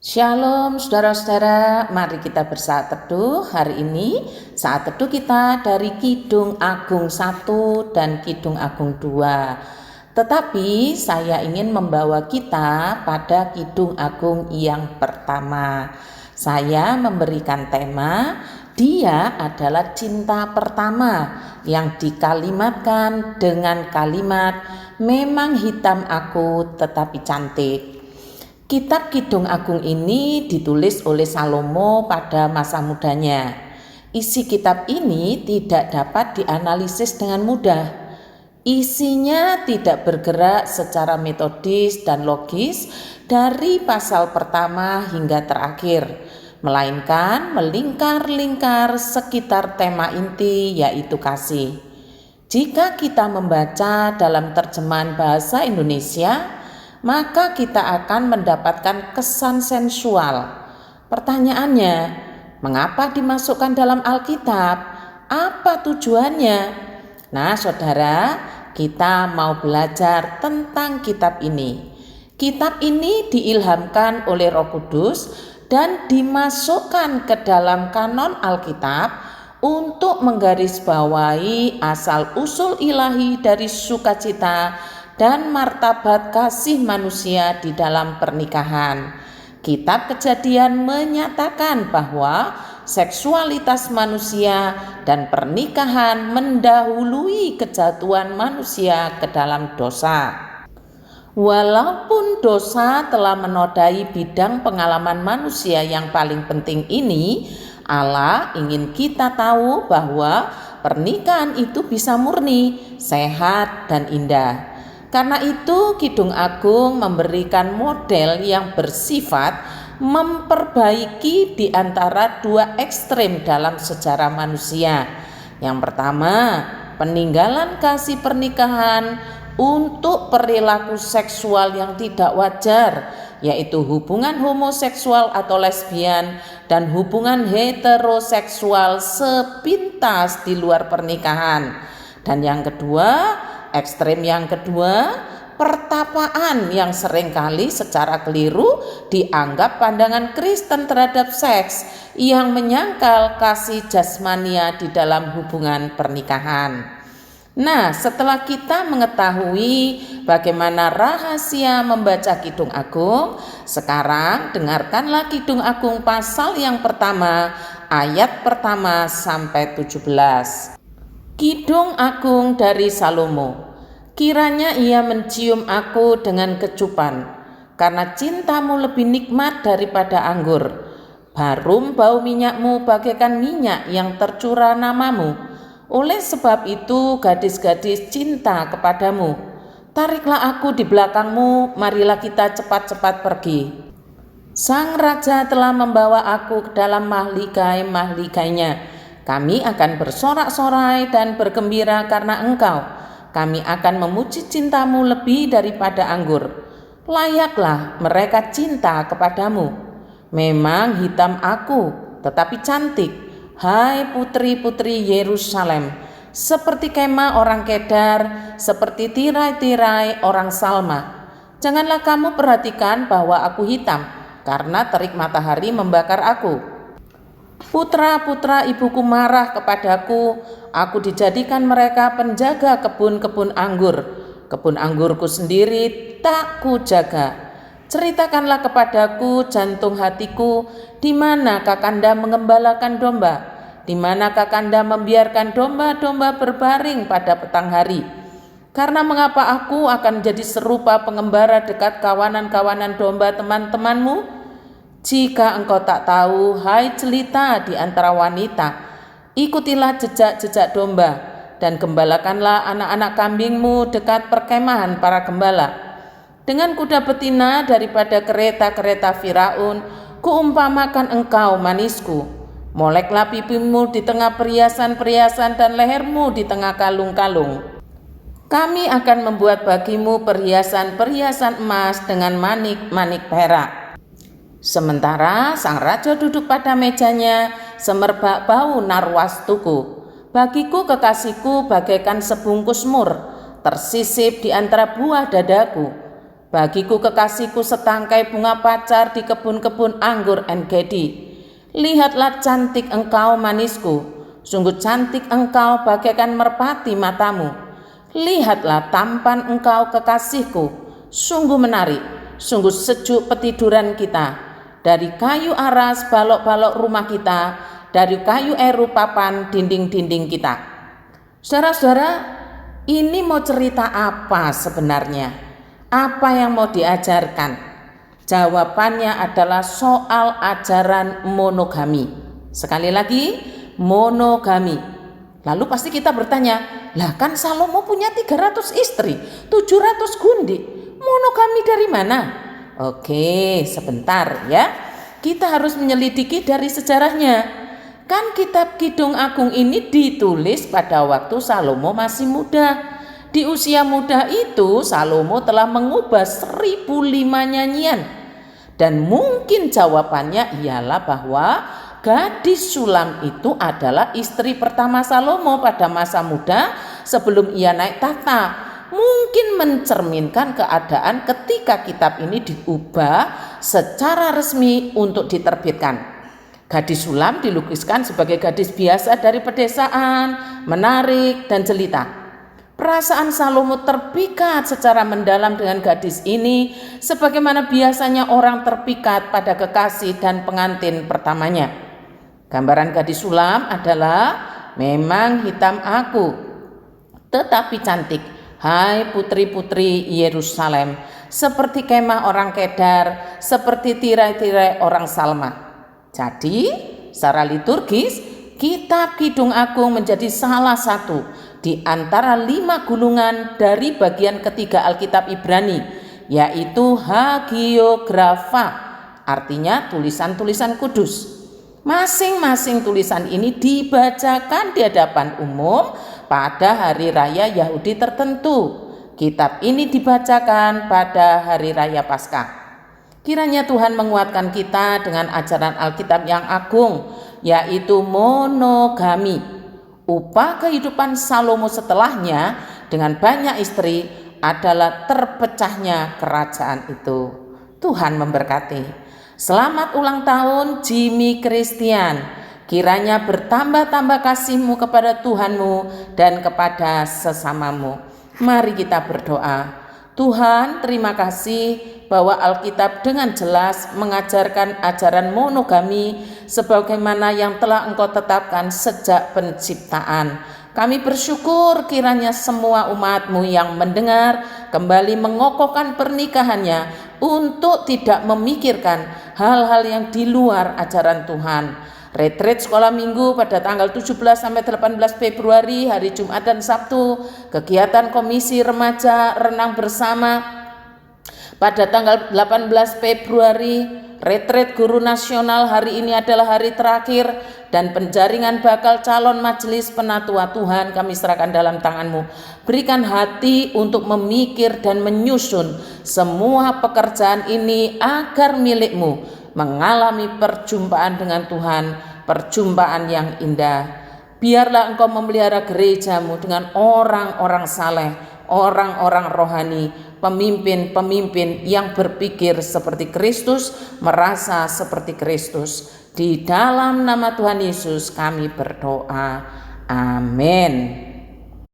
Shalom saudara-saudara, mari kita bersaat teduh. Hari ini saat teduh kita dari Kidung Agung 1 dan Kidung Agung 2. Tetapi saya ingin membawa kita pada Kidung Agung yang pertama. Saya memberikan tema, dia adalah cinta pertama, yang dikalimatkan dengan kalimat, memang hitam aku tetapi cantik. Kitab Kidung Agung ini ditulis oleh Salomo pada masa mudanya. Isi kitab ini tidak dapat dianalisis dengan mudah. Isinya tidak bergerak secara metodis dan logis dari pasal pertama hingga terakhir, melainkan melingkar-lingkar sekitar tema inti, yaitu kasih. Jika kita membaca dalam terjemahan bahasa Indonesia, maka kita akan mendapatkan kesan sensual. Pertanyaannya, mengapa dimasukkan dalam Alkitab? Apa tujuannya? Nah, saudara, kita mau belajar tentang kitab ini. Kitab ini diilhamkan oleh Roh Kudus dan dimasukkan ke dalam kanon Alkitab untuk menggarisbawahi asal-usul ilahi dari sukacita dan martabat kasih manusia di dalam pernikahan. Kitab Kejadian menyatakan bahwa seksualitas manusia dan pernikahan mendahului kejatuhan manusia ke dalam dosa. Walaupun dosa telah menodai bidang pengalaman manusia yang paling penting ini, Allah ingin kita tahu bahwa pernikahan itu bisa murni, sehat, dan indah. Karena itu Kidung Agung memberikan model yang bersifat memperbaiki di antara dua ekstrem dalam sejarah manusia. Yang pertama, peninggalan kasih pernikahan untuk perilaku seksual yang tidak wajar, yaitu hubungan homoseksual atau lesbian dan hubungan heteroseksual sepintas di luar pernikahan. Dan yang kedua, ekstrem yang kedua, pertapaan yang seringkali secara keliru dianggap pandangan Kristen terhadap seks yang menyangkal kasih jasmania di dalam hubungan pernikahan. Nah, setelah kita mengetahui bagaimana rahasia membaca Kidung Agung, sekarang dengarkanlah Kidung Agung pasal yang pertama, ayat pertama sampai 17. Kidung Agung dari Salomo. Kiranya ia mencium aku dengan kecupan, karena cintamu lebih nikmat daripada anggur. Harum bau minyakmu bagaikan minyak yang tercurah namamu. Oleh sebab itu gadis-gadis cinta kepadamu. Tariklah aku di belakangmu, marilah kita cepat-cepat pergi. Sang Raja telah membawa aku ke dalam mahligai-mahligainya. Kami akan bersorak-sorai dan bergembira karena engkau. Kami akan memuji cintamu lebih daripada anggur. Layaklah mereka cinta kepadamu. Memang hitam aku, tetapi cantik. Hai putri-putri Yerusalem, seperti kemah orang Kedar, seperti tirai-tirai orang Salma. Janganlah kamu perhatikan bahwa aku hitam, karena terik matahari membakar aku. Putra-putra ibuku marah kepadaku, aku dijadikan mereka penjaga kebun-kebun anggur. Kebun anggurku sendiri tak kujaga. Ceritakanlah kepadaku jantung hatiku, di mana Kakanda mengembalakan domba, di mana Kakanda membiarkan domba-domba berbaring pada petang hari. Karena mengapa aku akan jadi serupa pengembara dekat kawanan-kawanan domba teman-temanmu? Jika engkau tak tahu, hai jelita di antara wanita, ikutilah jejak-jejak domba dan gembalakanlah anak-anak kambingmu dekat perkemahan para gembala. Dengan kuda betina daripada kereta-kereta Firaun, kuumpamakan engkau manisku. Moleklah pipimu di tengah perhiasan-perhiasan dan lehermu di tengah kalung-kalung. Kami akan membuat bagimu perhiasan-perhiasan emas dengan manik-manik perak. Sementara sang raja duduk pada mejanya, semerbak bau narwastuku. Bagiku kekasihku bagaikan sebungkus mur, tersisip di antara buah dadaku. Bagiku kekasihku setangkai bunga pacar di kebun-kebun anggur En-Gedi. Lihatlah cantik engkau manisku, sungguh cantik engkau bagaikan merpati matamu. Lihatlah tampan engkau kekasihku, sungguh menarik, sungguh sejuk petiduran kita. Dari kayu aras balok-balok rumah kita, dari kayu eru papan dinding-dinding kita. Saudara-saudara, ini mau cerita apa sebenarnya? Apa yang mau diajarkan? Jawabannya adalah soal ajaran monogami. Sekali lagi, monogami. Lalu pasti kita bertanya, lah kan Salomo punya 300 istri, 700 gundik. Monogami dari mana? Oke, sebentar ya. Kita harus menyelidiki dari sejarahnya. Kan kitab Kidung Agung ini ditulis pada waktu Salomo masih muda. Di usia muda itu Salomo telah mengubah 1005 nyanyian. Dan mungkin jawabannya ialah bahwa gadis Sulam itu adalah istri pertama Salomo pada masa muda sebelum ia naik tahta. Mungkin mencerminkan keadaan ketika kitab ini diubah secara resmi untuk diterbitkan. Gadis Sulam dilukiskan sebagai gadis biasa dari pedesaan, menarik dan jelita. Perasaan Salomo terpikat secara mendalam dengan gadis ini, sebagaimana biasanya orang terpikat pada kekasih dan pengantin pertamanya. Gambaran gadis Sulam adalah memang hitam aku, tetapi cantik. Hai putri-putri Yerusalem, seperti kemah orang Kedar, seperti tirai-tirai orang Salma. Jadi, secara liturgis, kitab Kidung Agung menjadi salah satu di antara 5 gulungan dari bagian ketiga Alkitab Ibrani, yaitu hagiografa, artinya tulisan-tulisan kudus. Masing-masing tulisan ini dibacakan di hadapan umum pada hari raya Yahudi tertentu. Kitab ini dibacakan pada hari raya Paskah. Kiranya Tuhan menguatkan kita dengan ajaran Alkitab yang agung, yaitu monogami. Upah kehidupan Salomo setelahnya dengan banyak istri adalah terpecahnya kerajaan itu. Tuhan memberkati. Selamat ulang tahun Jimmy Christian. Kiranya bertambah-tambah kasihmu kepada Tuhanmu dan kepada sesamamu. Mari kita berdoa. Tuhan, terima kasih bahwa Alkitab dengan jelas mengajarkan ajaran monogami sebagaimana yang telah Engkau tetapkan sejak penciptaan. Kami bersyukur kiranya semua umat-Mu yang mendengar kembali mengokohkan pernikahannya untuk tidak memikirkan hal-hal yang di luar ajaran Tuhan. Retreat sekolah minggu pada tanggal 17 sampai 18 Februari hari Jumat dan Sabtu, kegiatan komisi remaja renang bersama pada tanggal 18 Februari, retreat guru nasional hari ini adalah hari terakhir, dan penjaringan bakal calon majelis penatua Tuhan kami serahkan dalam tangan-Mu. Berikan hati untuk memikir dan menyusun semua pekerjaan ini agar milik-Mu mengalami perjumpaan dengan Tuhan, perjumpaan yang indah. Biarlah Engkau memelihara gereja-Mu dengan orang-orang saleh, orang-orang rohani, pemimpin-pemimpin yang berpikir seperti Kristus, merasa seperti Kristus. Di dalam nama Tuhan Yesus kami berdoa. Amin.